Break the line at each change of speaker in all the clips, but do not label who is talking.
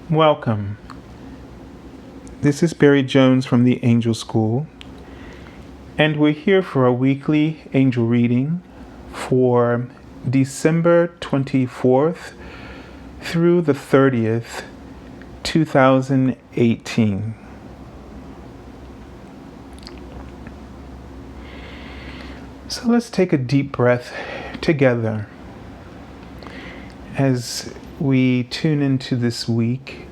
Welcome. This is Barry Jones from the Angel School, and we're here for a weekly angel reading for December 24th through the 30th, 2018. So let's take a deep breath together as we tune into this week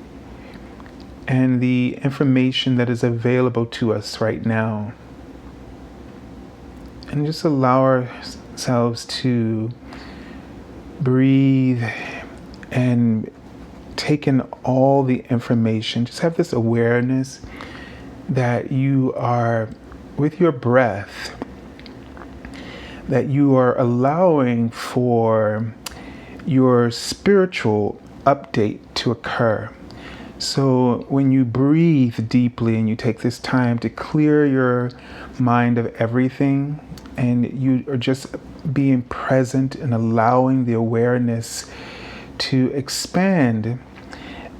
and the information that is available to us right now. And just allow ourselves to breathe and take in all the information. Just have this awareness that you are, with your breath, that you are allowing for your spiritual update to occur. So when you breathe deeply and you take this time to clear your mind of everything, and you are just being present and allowing the awareness to expand,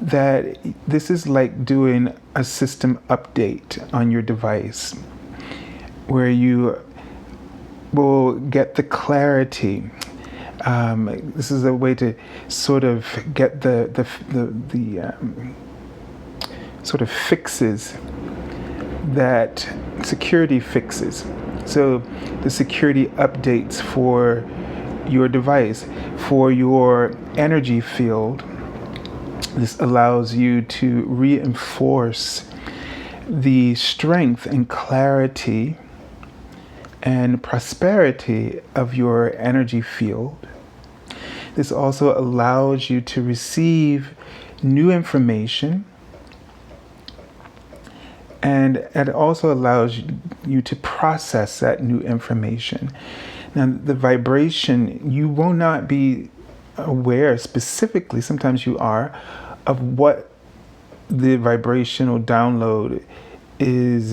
that this is like doing a system update on your device, where you will get the clarity. This is a way to sort of get the sort of fixes, that security fixes. So the security updates for your device, for your energy field. This allows you to reinforce the strength and clarity and prosperity of your energy field. This also allows you to receive new information, and it also allows you to process that new information. Now, the vibration, you will not be aware specifically, sometimes you are, of what the vibrational download is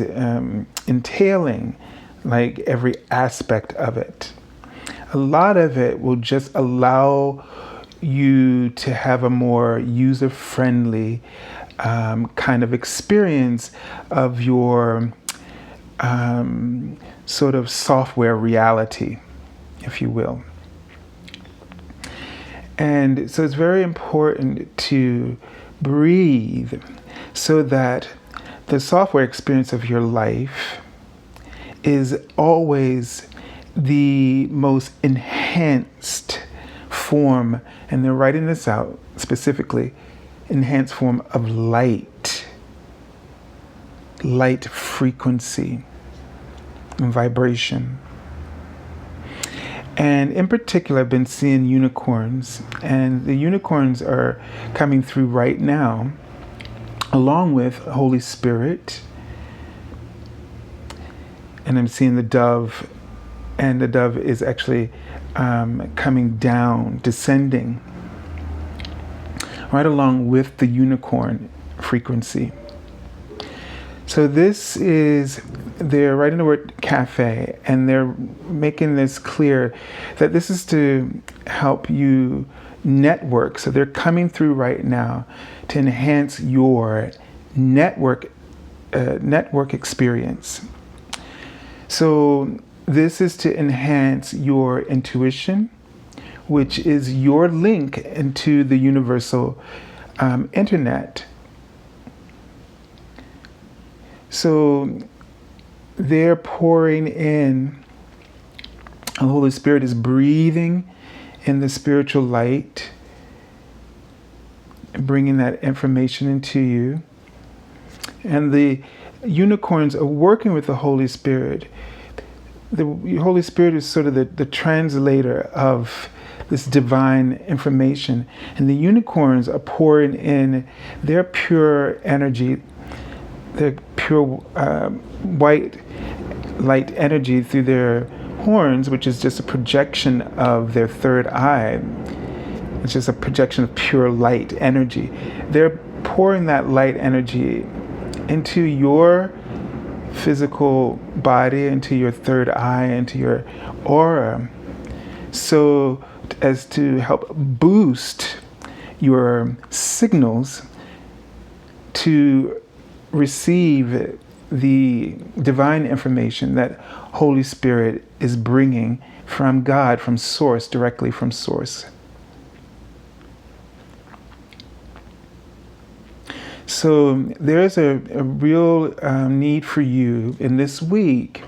entailing, like every aspect of it. A lot of it will just allow you to have a more user-friendly kind of experience of your sort of software reality, if you will. And so it's very important to breathe so that the software experience of your life is always the most enhanced form, and they're writing this out specifically, enhanced form of light frequency and vibration. And in particular, I've been seeing unicorns, and the unicorns are coming through right now, along with Holy Spirit. And I'm seeing the dove, and the dove is actually coming down, descending, right along with the unicorn frequency. So this is, they're writing the word cafe, and they're making this clear that this is to help you network. So they're coming through right now to enhance your network experience. So this is to enhance your intuition, which is your link into the universal internet. So they're pouring in, the Holy Spirit is breathing in the spiritual light, bringing that information into you. And the unicorns are working with the Holy Spirit. The Holy Spirit is sort of the translator of this divine information. And the unicorns are pouring in their pure energy, their pure white light energy through their horns, which is just a projection of their third eye. It's just a projection of pure light energy. They're pouring that light energy into your physical body, into your third eye, into your aura, so as to help boost your signals to receive the divine information that Holy Spirit is bringing from God, from source, directly from source. So there's a real need for you in this week.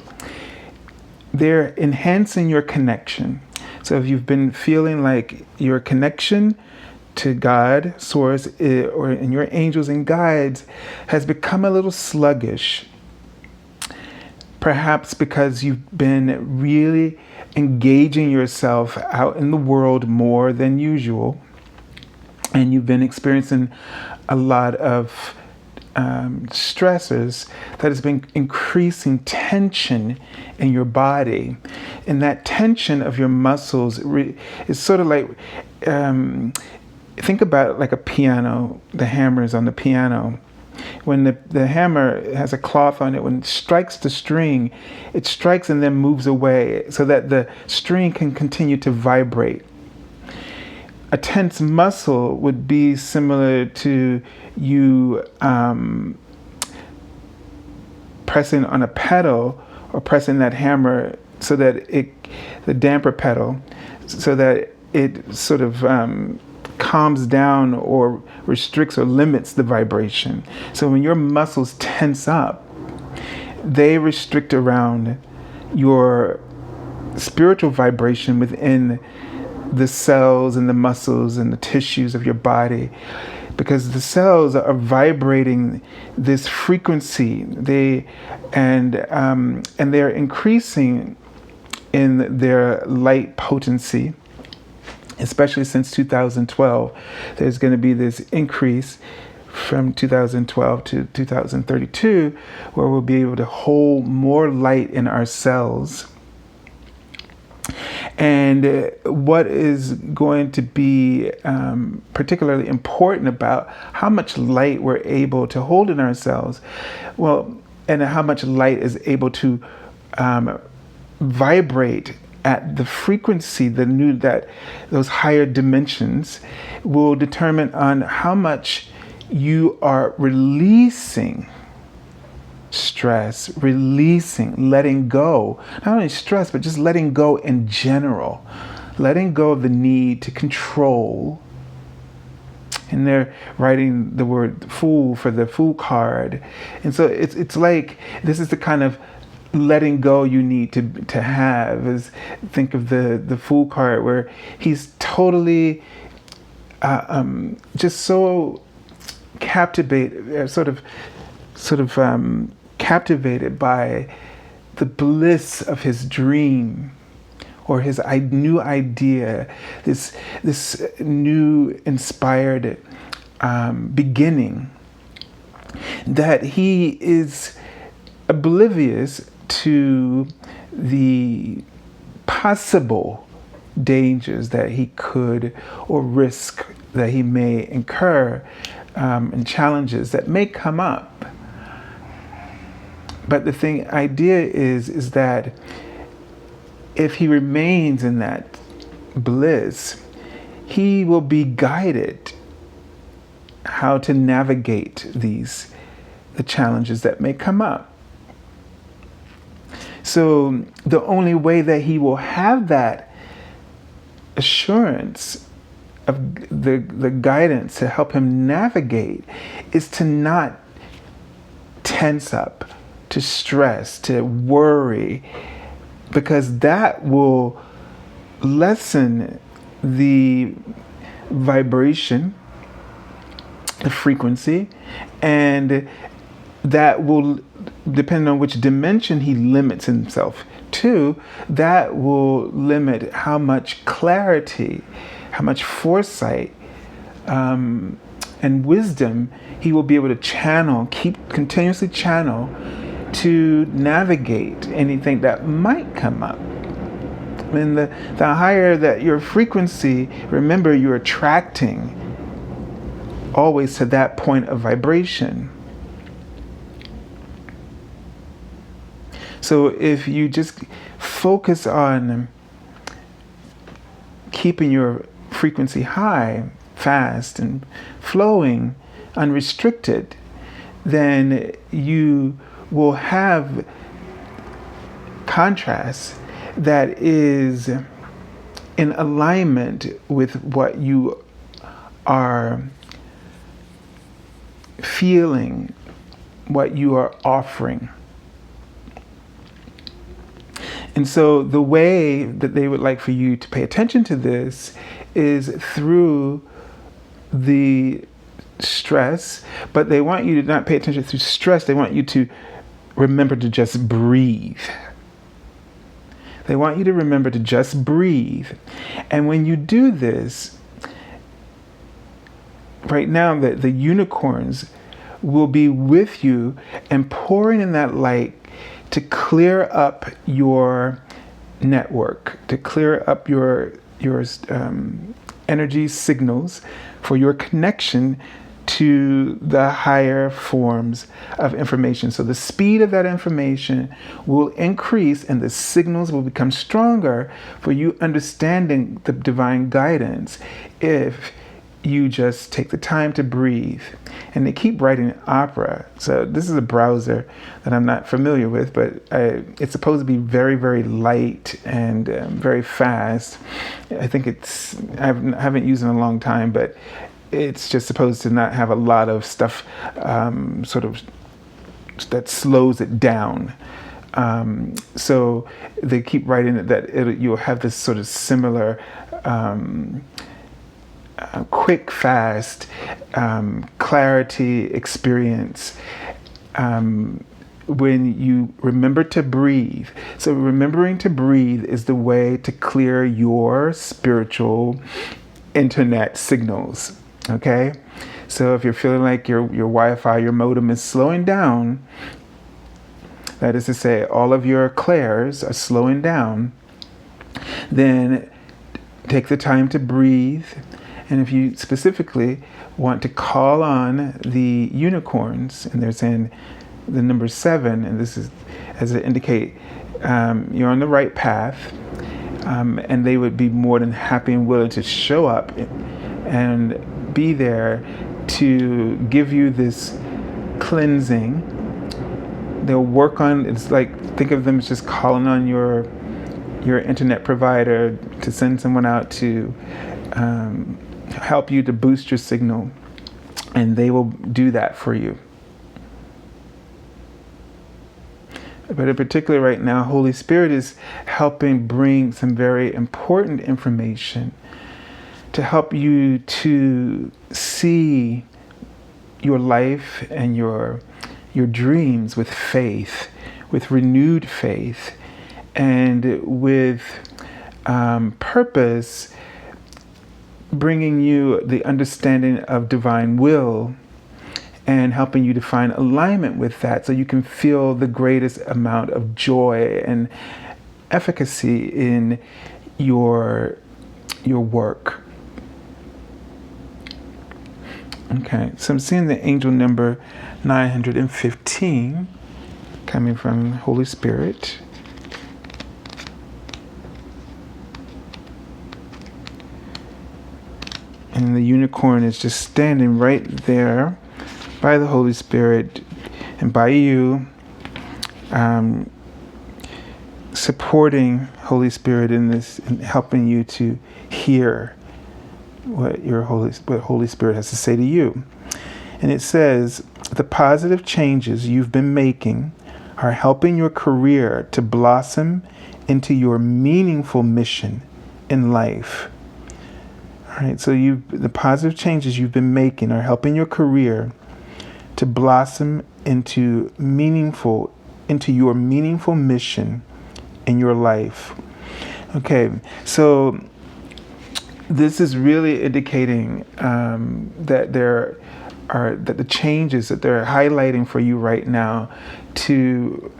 They're enhancing your connection. So if you've been feeling like your connection to God, source, or in your angels and guides has become a little sluggish, perhaps because you've been really engaging yourself out in the world more than usual, and you've been experiencing a lot of stressors that has been increasing tension in your body. And that tension of your muscles is sort of like, think about it like a piano, the hammers on the piano. When the hammer has a cloth on it, when it strikes the string, it strikes and then moves away so that the string can continue to vibrate. A tense muscle would be similar to you pressing on a pedal or pressing that hammer so that the damper pedal, so that it sort of calms down or restricts or limits the vibration. So when your muscles tense up, they restrict around your spiritual vibration within the cells and the muscles and the tissues of your body, because the cells are vibrating this frequency. And they're increasing in their light potency, especially since 2012. There's going to be this increase from 2012 to 2032, where we'll be able to hold more light in our cells. And what is going to be particularly important about how much light we're able to hold in ourselves, well, and how much light is able to vibrate at the frequency, those higher dimensions, will determine on how much you are releasing stress, releasing, letting go, not only stress, but just letting go in general, letting go of the need to control. And they're writing the word fool for the fool card. And so it's like, this is the kind of letting go you need to have. Is think of the fool card, where he's totally just so captivated, captivated by the bliss of his dream or his new idea, this new inspired beginning, that he is oblivious to the possible dangers that he could, or risk that he may incur, and challenges that may come up. But the idea is that if he remains in that bliss, he will be guided how to navigate the challenges that may come up. So the only way that he will have that assurance of the guidance to help him navigate is to not tense up, to stress, to worry, because that will lessen the vibration, the frequency, and that will, depending on which dimension he limits himself to, that will limit how much clarity, how much foresight, and wisdom he will be able to continuously channel to navigate anything that might come up. And the higher that your frequency, remember, you're attracting always to that point of vibration. So if you just focus on keeping your frequency high, fast and flowing, unrestricted, then you will have contrast that is in alignment with what you are feeling, what you are offering. And so the way that they would like for you to pay attention to this is through the stress, but they want you to not pay attention through stress. They want you to remember to just breathe. They want you to remember to just breathe. And when you do this, right now the unicorns will be with you and pouring in that light to clear up your network, to clear up your energy signals for your connection to the higher forms of information. So the speed of that information will increase and the signals will become stronger for you understanding the divine guidance if you just take the time to breathe. And they keep writing opera. So this is a browser that I'm not familiar with, but it's supposed to be very, very light and very fast. I think I haven't used it in a long time, but it's just supposed to not have a lot of stuff sort of that slows it down. So they keep writing that you'll have this sort of similar quick, fast clarity experience when you remember to breathe. So remembering to breathe is the way to clear your spiritual internet signals. Okay? So if you're feeling like your Wi-Fi, your modem is slowing down, that is to say, all of your clairs are slowing down, then take the time to breathe. And if you specifically want to call on the unicorns, and they're saying the number 7, and this is as it indicate you're on the right path, and they would be more than happy and willing to show up and be there to give you this cleansing. They'll work on, it's like, think of them as just calling on your internet provider to send someone out to help you to boost your signal, and they will do that for you. But in particular right now, Holy Spirit is helping bring some very important information to help you to see your life and your dreams with faith, with renewed faith, and with purpose, bringing you the understanding of divine will and helping you to find alignment with that so you can feel the greatest amount of joy and efficacy in your work. Okay, so I'm seeing the angel number 915 coming from Holy Spirit. And the unicorn is just standing right there by the Holy Spirit and by you, supporting Holy Spirit in this and helping you to hear what Holy Spirit has to say to you. And it says, the positive changes you've been making are helping your career to blossom into your meaningful mission in life. All right, so the positive changes you've been making are helping your career to blossom into your meaningful mission in your life. Okay, so this is really indicating that that the changes that they're highlighting for you right now to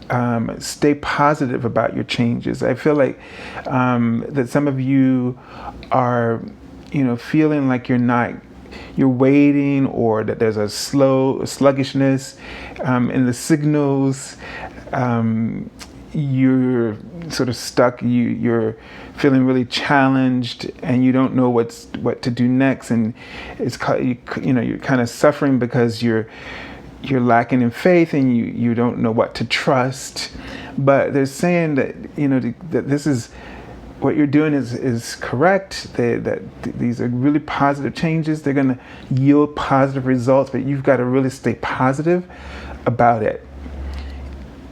stay positive about your changes. I feel like that some of you are, feeling like you're waiting, or that there's a sluggishness in the signals. You're sort of stuck. You're feeling really challenged, and you don't know what to do next. And it's you're kind of suffering because you're you're lacking in faith and you don't know what to trust. But they're saying that, that this is what you're doing is correct. That these are really positive changes. They're going to yield positive results, but you've got to really stay positive about it.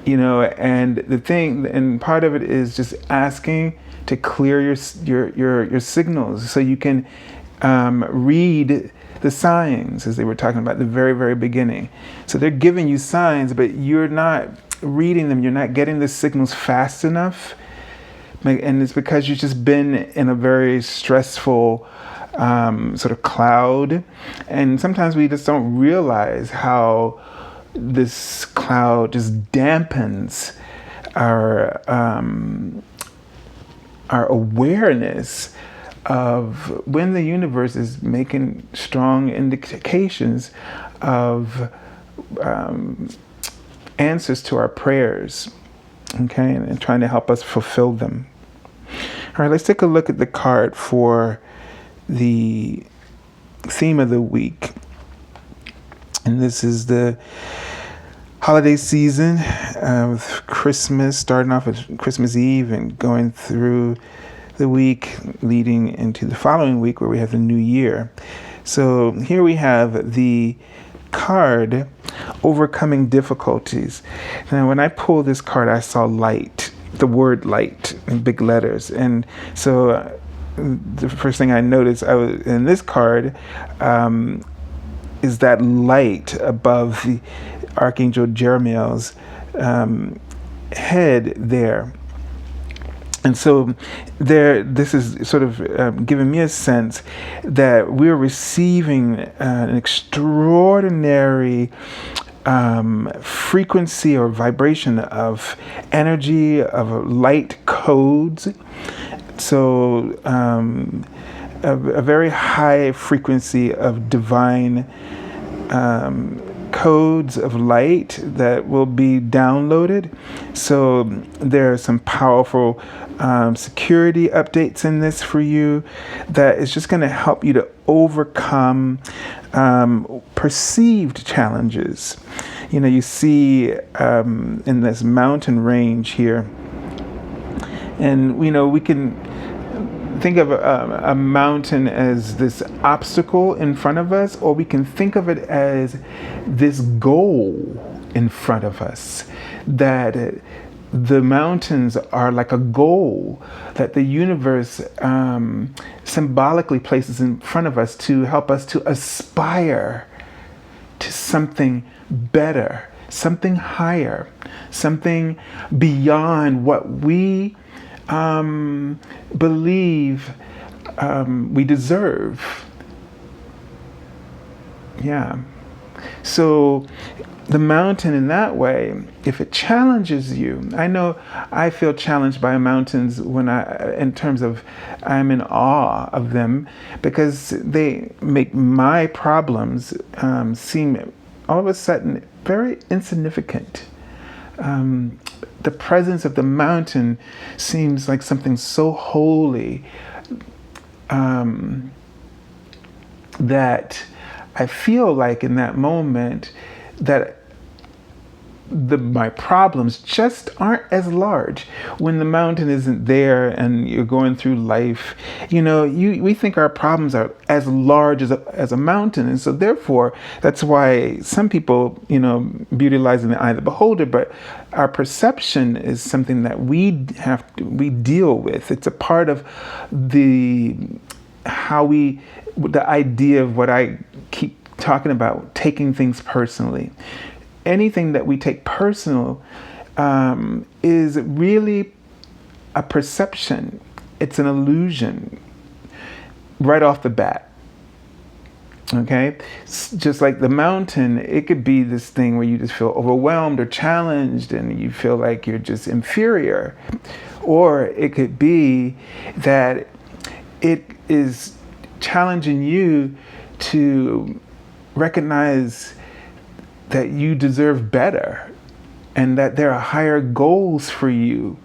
And the thing, and part of it is just asking to clear your signals so you can read the signs, as they were talking about at the very, very beginning. So they're giving you signs, but you're not reading them. You're not getting the signals fast enough. And it's because you've just been in a very stressful sort of cloud. And sometimes we just don't realize how this cloud just dampens our awareness of when the universe is making strong indications of answers to our prayers, okay, and trying to help us fulfill them. All right, let's take a look at the card for the theme of the week. And this is the holiday season with Christmas, starting off with Christmas Eve and going through the week leading into the following week where we have the new year. So here we have the card, Overcoming Difficulties. Now, when I pulled this card, I saw light, the word light in big letters. And so the first thing I noticed in this card is that light above the Archangel Jeremiel's head there. And so this is sort of giving me a sense that we're receiving an extraordinary frequency or vibration of energy, of light codes. So a very high frequency of divine codes of light that will be downloaded. So there are some powerful security updates in this for you that is just going to help you to overcome perceived challenges. You see in this mountain range here, and we can think of a mountain as this obstacle in front of us, or we can think of it as this goal in front of us, that the mountains are like a goal that the universe symbolically places in front of us to help us to aspire to something better, something higher, something beyond what we believe we deserve. Yeah. So the mountain in that way, if it challenges you, I know I feel challenged by mountains in terms of I'm in awe of them, because they make my problems seem all of a sudden very insignificant. The presence of the mountain seems like something so holy that I feel like in that moment that my problems just aren't as large. When the mountain isn't there and you're going through life, we think our problems are as large as a mountain. And so therefore, that's why some people, beauty lies in the eye of the beholder, but our perception is something that we deal with. It's a part of the idea of what I keep talking about, taking things personally. Anything that we take personal is really a perception. It's an illusion right off the bat. Okay? Just like the mountain, it could be this thing where you just feel overwhelmed or challenged and you feel like you're just inferior. Or it could be that it is challenging you to recognize that you deserve better and that there are higher goals for you.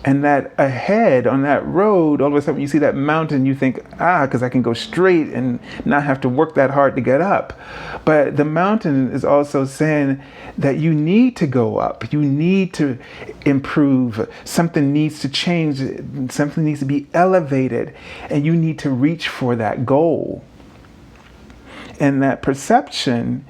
And that ahead on that road, all of a sudden when you see that mountain, you think, because I can go straight and not have to work that hard to get up. But the mountain is also saying that you need to go up. You need to improve. Something needs to change. Something needs to be elevated. And you need to reach for that goal. And that perception,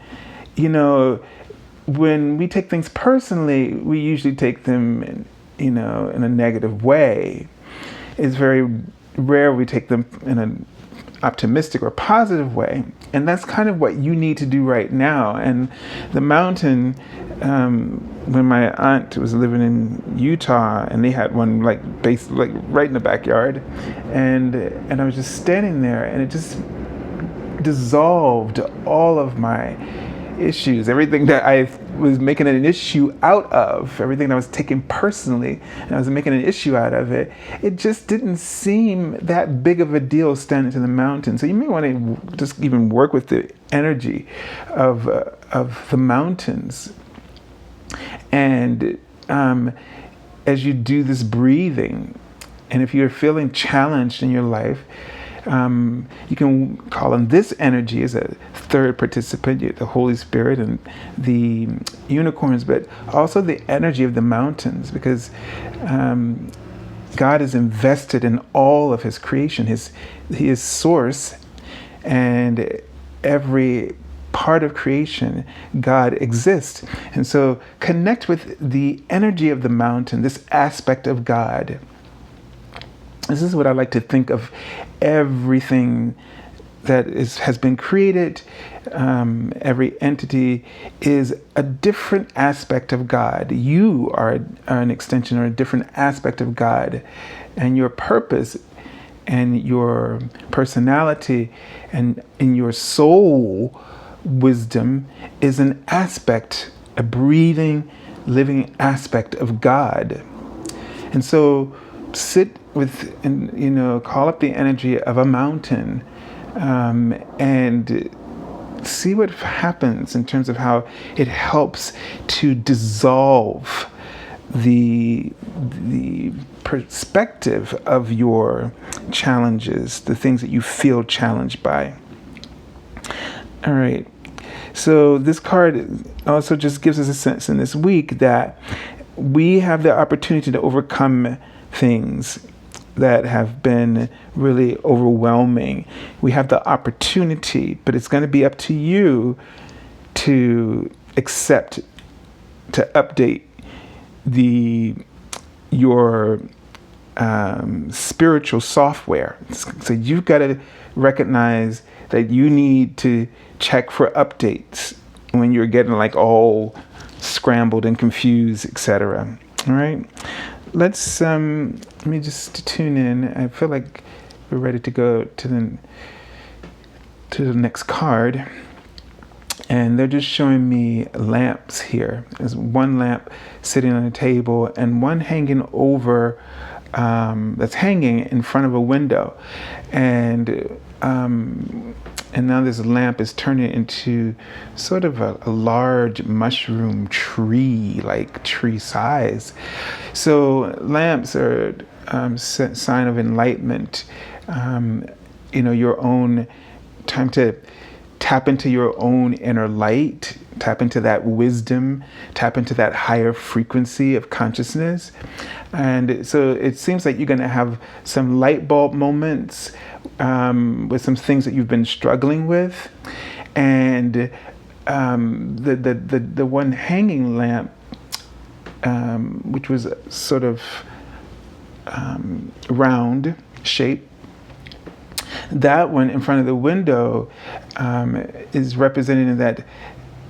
when we take things personally, we usually take them in a negative way. It's very rare we take them in an optimistic or positive way. And that's kind of what you need to do right now. And the mountain, when my aunt was living in Utah, and they had one right in the backyard, and I was just standing there, and it just dissolved all of my issues, everything that I was making an issue out of, everything I was taking personally, and I was making an issue out of it, it just didn't seem that big of a deal standing to the mountain. So you may want to just even work with the energy of the mountains. And as you do this breathing, and if you're feeling challenged in your life, you can call on this energy as a third participant, the Holy Spirit and the unicorns, but also the energy of the mountains, because God is invested in all of his creation. He is source, and every part of creation, God exists. And so connect with the energy of the mountain, this aspect of God. This is what I like to think of everything that has been created. Every entity is a different aspect of God. You are an extension or a different aspect of God. And your purpose and your personality and in your soul wisdom is an aspect, a breathing, living aspect of God. And so sit with, and call up the energy of a mountain, and see what happens in terms of how it helps to dissolve the perspective of your challenges, the things that you feel challenged by. All right. So this card also just gives us a sense in this week that we have the opportunity to overcome things that have been really overwhelming. We have the opportunity, but it's going to be up to you to accept, to update your spiritual software. So you've got to recognize that you need to check for updates when you're getting all scrambled and confused, etc. All right. Let me just tune in. I feel like we're ready to go to the next card. And they're just showing me lamps here. There's one lamp sitting on a table and one hanging over, that's hanging in front of a window. And now this lamp is turning into sort of a large mushroom tree, like tree size. So lamps are a sign of enlightenment, your own time to tap into your own inner light, tap into that wisdom, tap into that higher frequency of consciousness. And so it seems like you're going to have some light bulb moments with some things that you've been struggling with. And the one hanging lamp, which was sort of round shape, that one in front of the window is representing that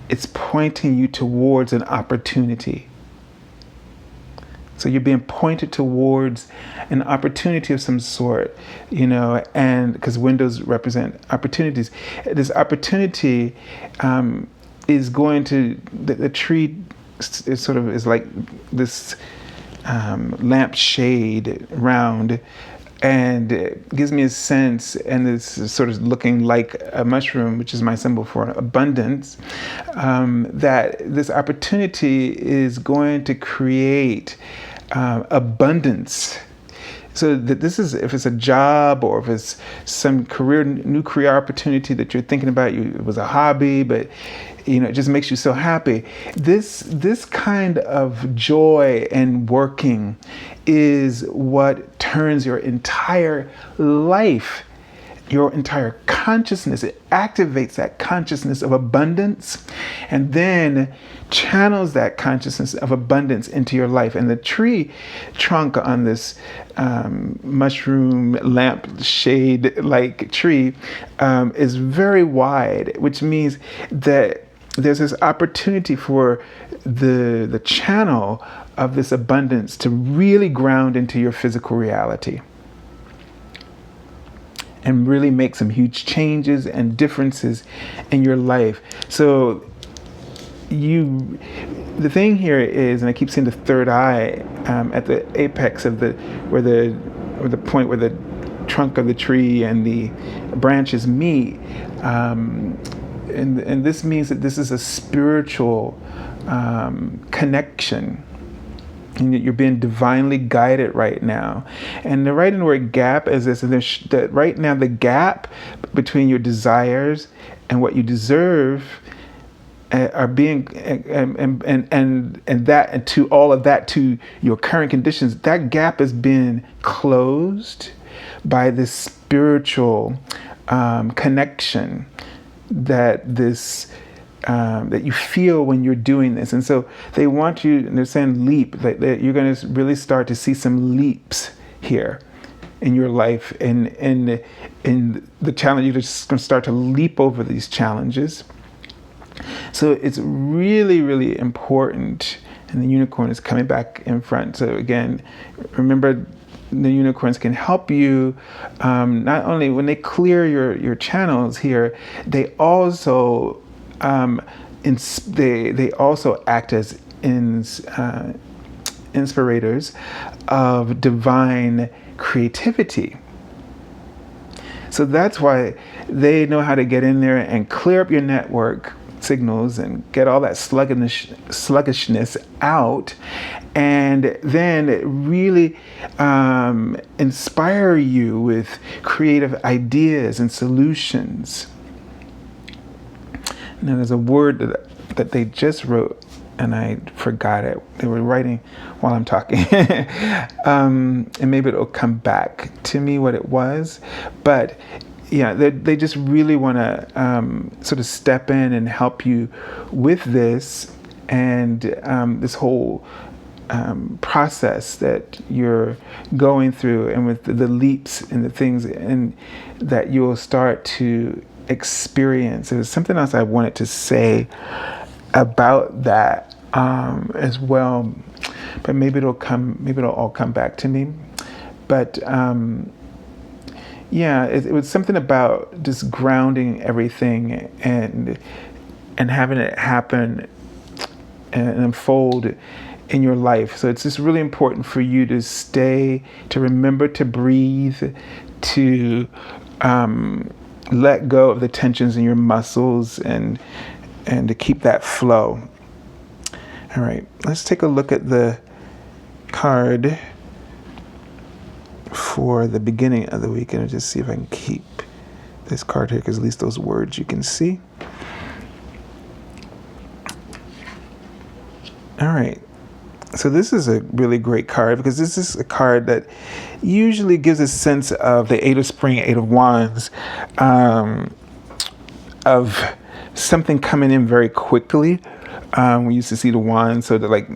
it's pointing you towards an opportunity. So you're being pointed towards an opportunity of some sort, and because windows represent opportunities. This opportunity is going to, the tree is like this lamp shade round, and it gives me a sense, and it's sort of looking like a mushroom, which is my symbol for abundance, that this opportunity is going to create abundance. So that this is, if it's a job or if it's some new career opportunity that you're thinking about, it was a hobby, but it just makes you so happy. This kind of joy and working is what turns your entire life, your entire consciousness. It activates that consciousness of abundance and then channels that consciousness of abundance into your life. And the tree trunk on this mushroom lamp shade like tree is very wide, which means that there's this opportunity for the channel of this abundance to really ground into your physical reality and really make some huge changes and differences in your life. So the thing here is, and I keep seeing the third eye at the apex of the point where the trunk of the tree and the branches meet, and this means that this is a spiritual connection. And you're being divinely guided right now. And the writing the word gap is this, and that right now the gap between your desires and what you deserve are being, and to all of that, to your current conditions, that gap is being closed by this spiritual connection that that you feel when you're doing this. And so they want you, and they're saying leap, that you're going to really start to see some leaps here in your life, and in the challenge. You're just going to start to leap over these challenges. So it's really, really important. And the unicorn is coming back in front. So again, remember, the unicorns can help you not only when they clear your channels here, they also they also act as inspirators of divine creativity. So that's why they know how to get in there and clear up your network signals and get all that sluggishness out, and then really inspire you with creative ideas and solutions. Now, there's a word that they just wrote, and I forgot it. They were writing while I'm talking. And maybe it'll come back to me what it was. But yeah, they just really want to sort of step in and help you with this and this whole process that you're going through, and with the leaps and the things and that you'll start to experience. There's something else I wanted to say about that as well, but maybe it'll all come back to me. But yeah, it was something about just grounding everything and having it happen and unfold in your life. So it's just really important for you to remember to breathe, to let go of the tensions in your muscles, and to keep that flow. All right, let's take a look at the card for the beginning of the week, and I'll just see if I can keep this card here, because at least those words you can see. All right. So this is a really great card, because this is a card that usually gives a sense of the Eight of Spring, Eight of Wands, of something coming in very quickly. We used to see the wand, so that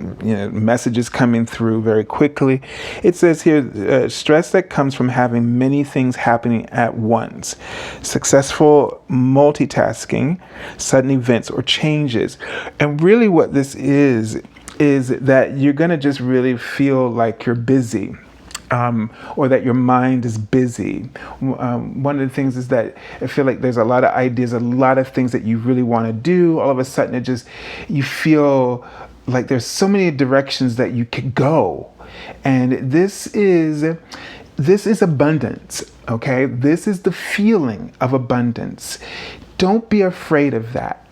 messages coming through very quickly. It says here, stress that comes from having many things happening at once, successful multitasking, sudden events or changes. And really what this is that you're going to just really feel like you're busy. Or that your mind is busy. One of the things is that I feel like there's a lot of ideas, a lot of things that you really want to do. All of a sudden, you feel like there's so many directions that you could go. And this is abundance, okay? This is the feeling of abundance. Don't be afraid of that.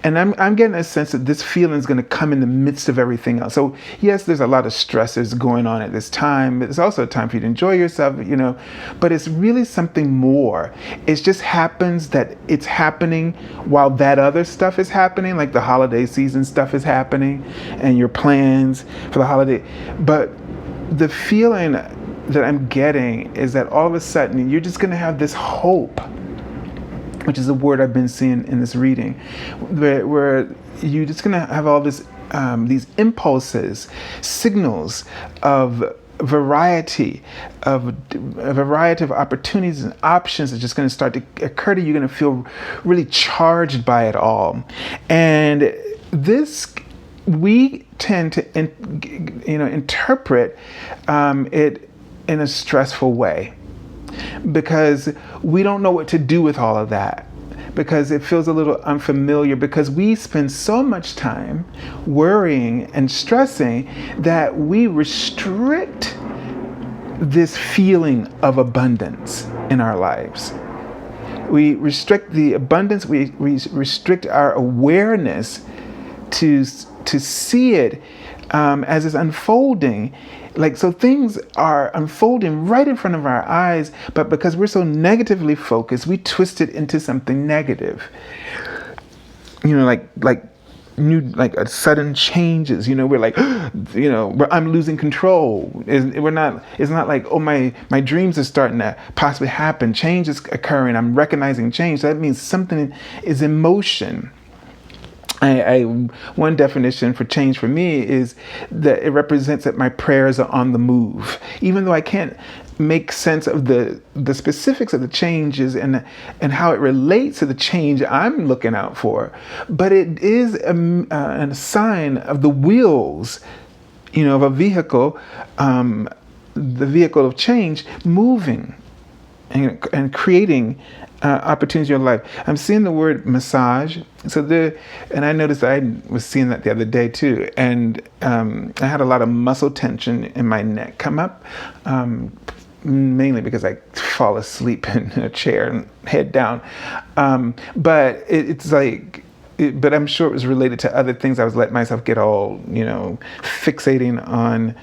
And I'm getting a sense that this feeling is going to come in the midst of everything else. So yes, there's a lot of stresses going on at this time. It's also a time for you to enjoy yourself, but it's really something more. It just happens that it's happening while that other stuff is happening, like the holiday season stuff is happening and your plans for the holiday. But the feeling that I'm getting is that all of a sudden you're just going to have this hope, which is a word I've been seeing in this reading, where you're just going to have all this, these impulses, signals of a variety of opportunities and options are just going to start to occur to you. You're going to feel really charged by it all. And this, we tend to, interpret it in a stressful way, because we don't know what to do with all of that, because it feels a little unfamiliar, because we spend so much time worrying and stressing that we restrict this feeling of abundance in our lives. We restrict the abundance, we restrict our awareness to see it as it's unfolding. So things are unfolding right in front of our eyes, but because we're so negatively focused, we twist it into something negative. Like a sudden changes. We're like, I'm losing control. It's not like, oh, my dreams are starting to possibly happen. Change is occurring. I'm recognizing change. That means something is in motion. One definition for change for me is that it represents that my prayers are on the move, even though I can't make sense of the specifics of the changes and how it relates to the change I'm looking out for. But it is a sign of the wheels, of a vehicle, the vehicle of change moving and creating opportunities in your life. I'm seeing the word massage. And I noticed I was seeing that the other day too. And I had a lot of muscle tension in my neck come up, mainly because I fall asleep in a chair and head down. But but I'm sure it was related to other things. I was letting myself get all, fixating on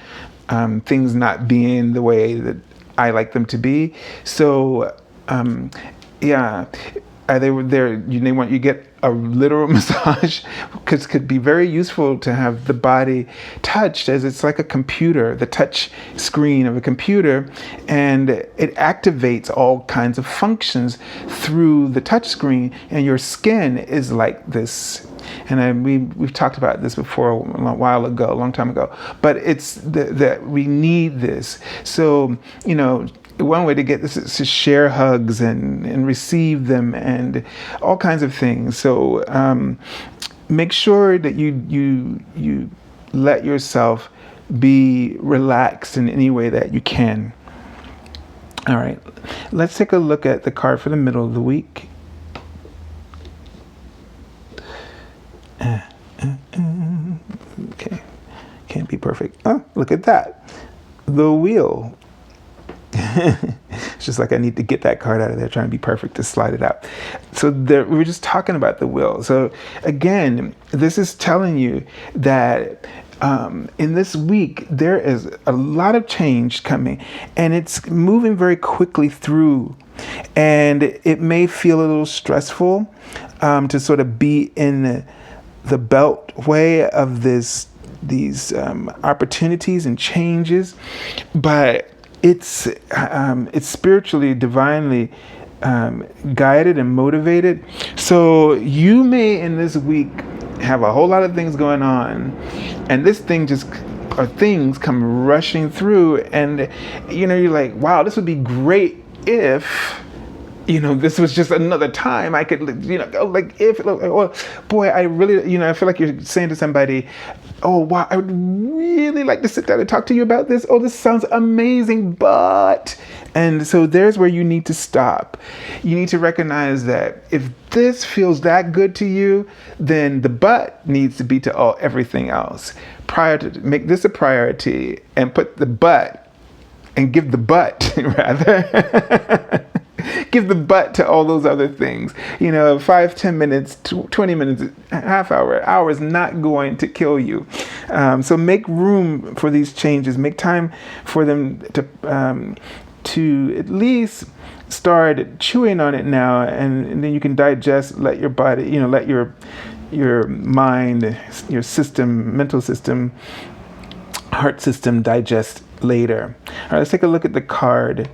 things not being the way that I like them to be. So, they want you to get a literal massage, because it could be very useful to have the body touched, as it's like a computer, the touch screen of a computer, and it activates all kinds of functions through the touch screen, and your skin is like this. And we've talked about this before a long time ago, but it's that we need this. So, one way to get this is to share hugs and receive them and all kinds of things. So make sure that you let yourself be relaxed in any way that you can. All right, let's take a look at the card for the middle of the week. Okay, can't be perfect. Oh, look at that. The wheel. It's just like I need to get that card out of there, trying to be perfect to slide it out. So we were just talking about the wheel. So again, this is telling you that in this week, there is a lot of change coming, and it's moving very quickly through. And it may feel a little stressful to sort of be in the beltway of these opportunities and changes, but it's spiritually, divinely guided and motivated. So you may in this week have a whole lot of things going on, and things come rushing through, and you're like, wow, this would be great if this was just another time I could, boy, I really, I feel like you're saying to somebody, oh, wow, I would really like to sit down and talk to you about this. Oh, this sounds amazing, but, and so there's where you need to stop. You need to recognize that if this feels that good to you, then the but needs to be to everything else. Make this a priority and put the but, and give the but rather. give the butt to all those other things. 5, 10 minutes, 20 minutes, half hour is not going to kill you. So make room for these changes. Make time for them to at least start chewing on it now, and then you can digest. Let your body, let your mind, your system, mental system, heart system digest later. All right, let's take a look at the card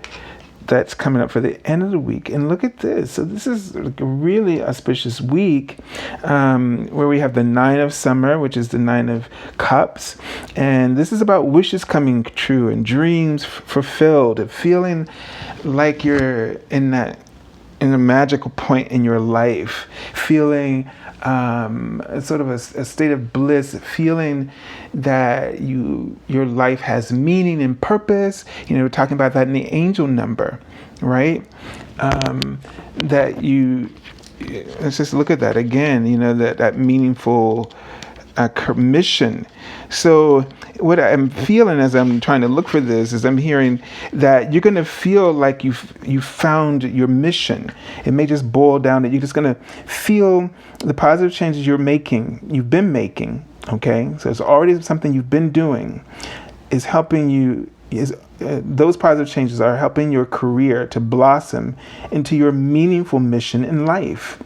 that's coming up for the end of the week. And look at this. So this is a really auspicious week where we have the 9 of summer, which is the 9 of cups. And this is about wishes coming true and dreams fulfilled, feeling like you're in a magical point in your life, feeling sort of a state of bliss, feeling that your life has meaning and purpose. We're talking about that in the angel number, right? That let's just look at that again, that meaningful commission. So what I'm feeling as I'm trying to look for this is I'm hearing that you're going to feel like you've found your mission. It may just boil down that you're just going to feel the positive changes you've been making. Okay, so it's already something you've been doing is helping you. Those positive changes are helping your career to blossom into your meaningful mission in life.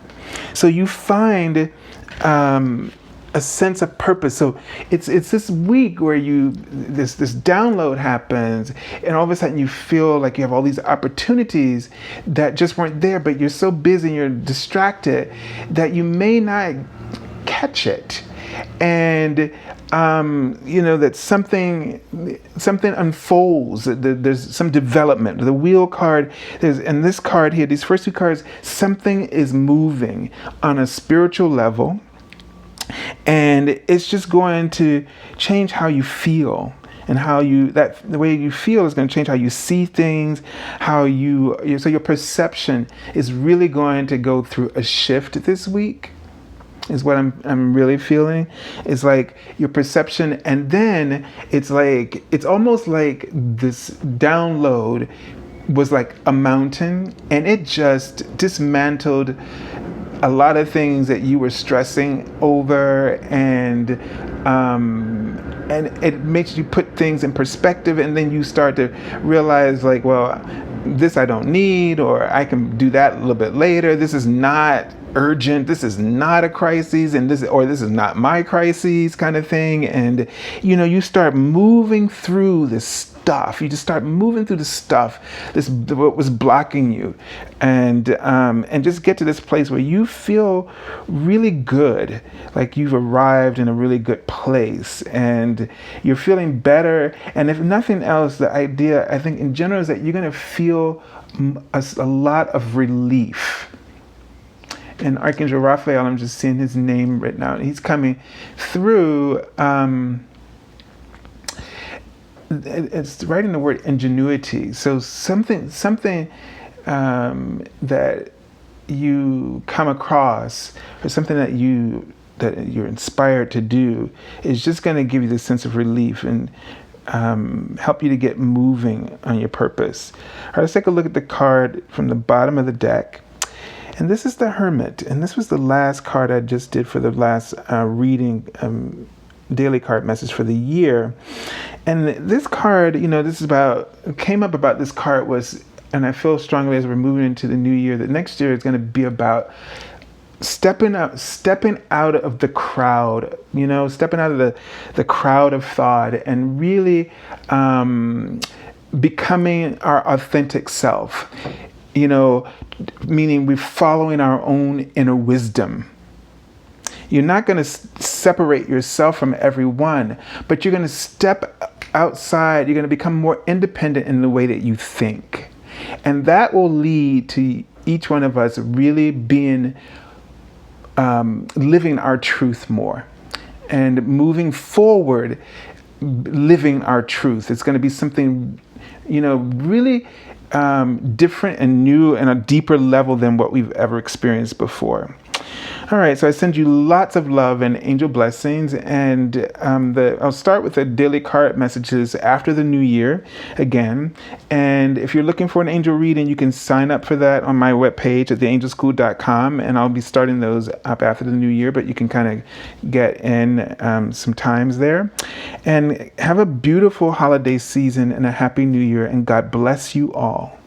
So you find a sense of purpose. So it's this week where this download happens, and all of a sudden you feel like you have all these opportunities that just weren't there, but you're so busy and you're distracted that you may not catch it. And that something unfolds. There's some development. The wheel card, and this card here, these first two cards, something is moving on a spiritual level. And it's just going to change how you feel, and the way you feel is going to change how you see things, so your perception is really going to go through a shift this week, is what I'm really feeling. It's like your perception, and then it's almost like this download was like a mountain, and it just dismantled a lot of things that you were stressing over, and it makes you put things in perspective, and then you start to realize like, well, this I don't need, or I can do that a little bit later. This is not urgent. This is not a crisis, and this is not my crisis kind of thing. And you start moving through this stuff. You just start moving through the stuff, what was blocking you, and just get to this place where you feel really good, like you've arrived in a really good place, and you're feeling better. And if nothing else, the idea, I think in general, is that you're going to feel a lot of relief. And Archangel Raphael, I'm just seeing his name right now. He's coming through. It's right in the word ingenuity. So something that you come across, or something that you're inspired to do, is just going to give you this sense of relief and help you to get moving on your purpose. All right, let's take a look at the card from the bottom of the deck. And this is the Hermit. And this was the last card I just did for the last reading, daily card message for the year. And this card, came up about this card was, and I feel strongly as we're moving into the new year, that next year is going to be about stepping out of the crowd, stepping out of the crowd of thought, and really becoming our authentic self. Meaning we're following our own inner wisdom. You're not going to separate yourself from everyone, but you're going to step outside. You're going to become more independent in the way that you think. And that will lead to each one of us really being, living our truth more, and moving forward, living our truth. It's going to be something, really different and new and a deeper level than what we've ever experienced before. All right, so I send you lots of love and angel blessings, and I'll start with the daily card messages after the new year again. And if you're looking for an angel reading, you can sign up for that on my webpage at theangelschool.com, and I'll be starting those up after the new year, but you can kind of get in some times there. And have a beautiful holiday season and a happy new year, and God bless you all.